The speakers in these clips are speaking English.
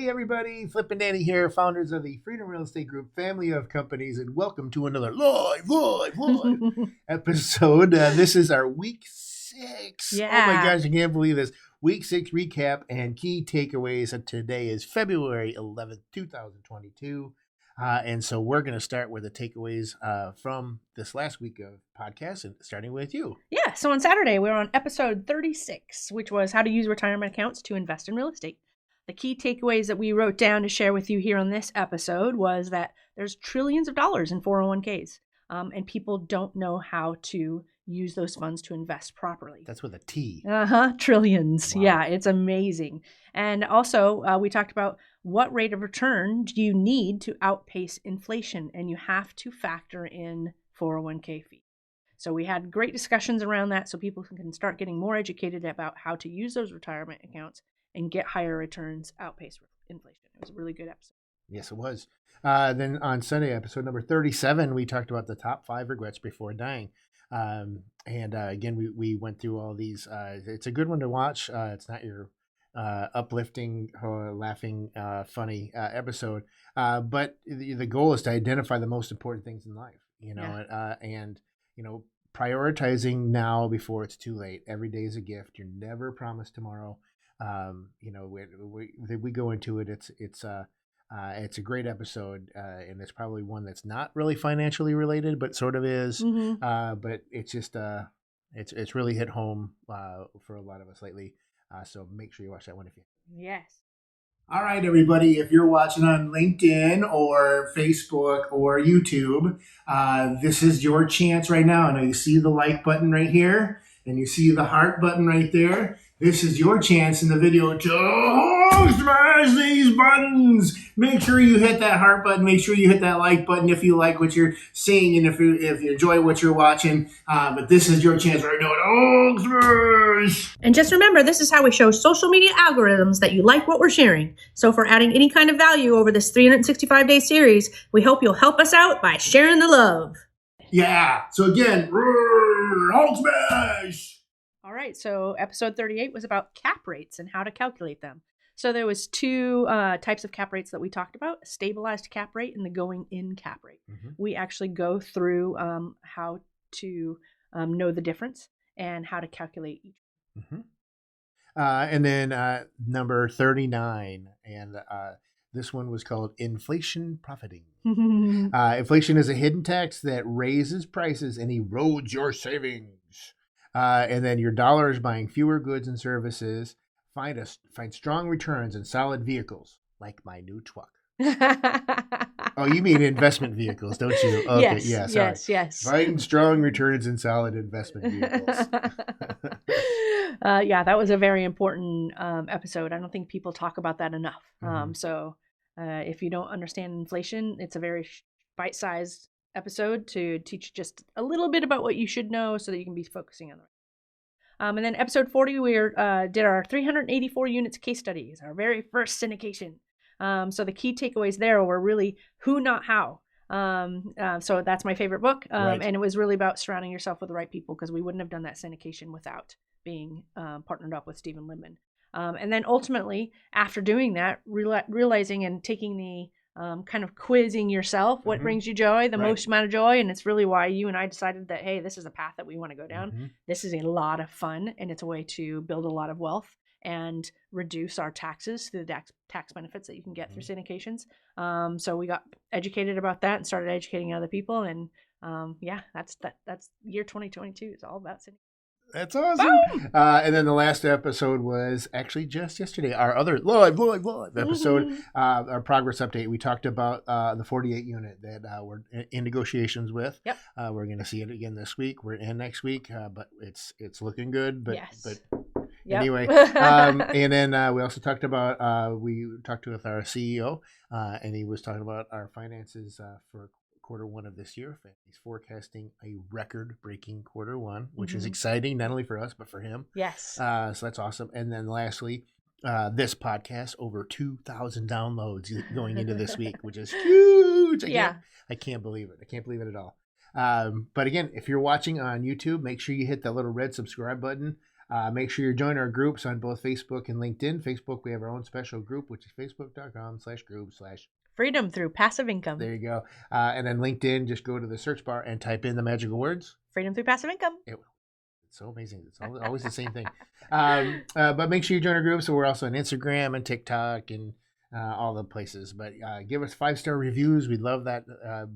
Hey everybody, Flip and Danny here, founders of the Freedom Real Estate Group family of companies, and welcome to another live episode. This is our week 6. Yeah. Oh my gosh, I can't believe this. Week 6 recap and key takeaways. Today is February 11th, 2022. And so we're going to start with the takeaways from this last week of podcasts, and starting with you. Yeah, so on Saturday, we were on episode 36, which was how to use retirement accounts to invest in real estate. The key takeaways that we wrote down to share with you here on this episode was that there's trillions of dollars in 401ks, and people don't know how to use those funds to invest properly. That's with a T. Trillions. Wow. Yeah, it's amazing. And also, we talked about what rate of return do you need to outpace inflation, and you have to factor in 401k fees. So we had great discussions around that so people can start getting more educated about how to use those retirement accounts and get higher returns, outpace inflation. It was a really good episode. Yes, it was. Then on Sunday, episode number 37, we talked about the top 5 regrets before dying. Again, we went through all these. It's a good one to watch. It's not your uplifting, laughing, funny episode. But the goal is to identify the most important things in life, and prioritizing now before it's too late. Every day is a gift. You're never promised tomorrow. We go into it. It's a great episode, and it's probably one that's not really financially related, but sort of is. Mm-hmm. But it's just it's really hit home for a lot of us lately. So make sure you watch that one if you. Yes. All right, everybody. If you're watching on LinkedIn or Facebook or YouTube, this is your chance right now. I know you see the like button right here, and you see the heart button right there. This is your chance in the video to smash these buttons. Make sure you hit that heart button. Make sure you hit that like button if you like what you're seeing and if you enjoy what you're watching. But this is your chance right now to smash. And just remember, this is how we show social media algorithms that you like what we're sharing. So for adding any kind of value over this 365-day series, we hope you'll help us out by sharing the love. Yeah. So again, Hulk smash. All right, so episode 38 was about cap rates and how to calculate them. So there was 2 types of cap rates that we talked about, a stabilized cap rate and the going in cap rate. Mm-hmm. We actually go through how to know the difference and how to calculate each. Mm-hmm. And then number 39, and this one was called inflation profiting. Inflation is a hidden tax that raises prices and erodes your savings. And then your dollar is buying fewer goods and services. Find strong returns in solid vehicles, like my new truck. Oh, you mean investment vehicles, don't you? Okay, yes. Find strong returns in solid investment vehicles. Yeah, that was a very important episode. I don't think people talk about that enough. Mm-hmm. So if you don't understand inflation, it's a very bite-sized episode to teach just a little bit about what you should know so that you can be focusing on the right. And then episode 40, we did our 384 units case studies, our very first syndication. So the key takeaways there were really who, not how. So that's my favorite book. Right. And it was really about surrounding yourself with the right people, because we wouldn't have done that syndication without being partnered up with Stephen Limbman. And then ultimately, after doing that, realizing and taking the kind of quizzing yourself, what brings you joy, the most amount of joy. And it's really why you and I decided that, hey, this is a path that we want to go down. Mm-hmm. This is a lot of fun, and it's a way to build a lot of wealth and reduce our taxes through the tax benefits that you can get through syndications. So we got educated about that and started educating other people. And that's year 2022. It's all about syndication. That's awesome. And then the last episode was actually just yesterday, our other live episode, our progress update. We talked about the 48 unit that we're in negotiations with. Yep. We're going to see it again this week. We're in next week, but it's looking good. But yes. But yep. Anyway, and then we also talked about we talked with our CEO, and he was talking about our finances for Q1 of this year. He's forecasting a record-breaking Q1, which is exciting not only for us but for him. Yes. So that's awesome. And then lastly, this podcast, over 2,000 downloads going into this week, which is huge. I can't believe it. I can't believe it at all. But again, if you're watching on YouTube, make sure you hit that little red subscribe button. Make sure you join our groups on both Facebook and LinkedIn. Facebook, we have our own special group, which is facebook.com/group/ Freedom through passive income. There you go. And then LinkedIn, just go to the search bar and type in the magical words. Freedom through passive income. It's so amazing. It's always the same thing. But make sure you join our group. So we're also on Instagram and TikTok and all the places. But give us 5-star reviews. We'd love that.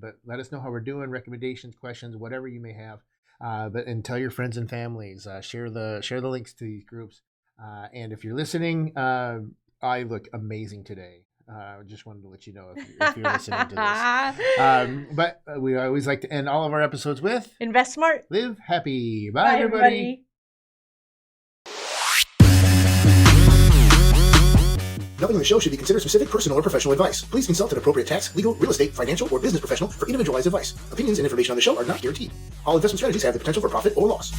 But let us know how we're doing, recommendations, questions, whatever you may have. And tell your friends and families. Share the links to these groups. And if you're listening, I look amazing today. Just wanted to let you know if you're listening to this. But we always like to end all of our episodes with invest smart, live happy. Bye everybody. Nothing in the show should be considered specific personal or professional advice. Please consult an appropriate tax, legal, real estate, financial, or business professional for individualized advice. Opinions and information on the show are not guaranteed. All investment strategies have the potential for profit or loss.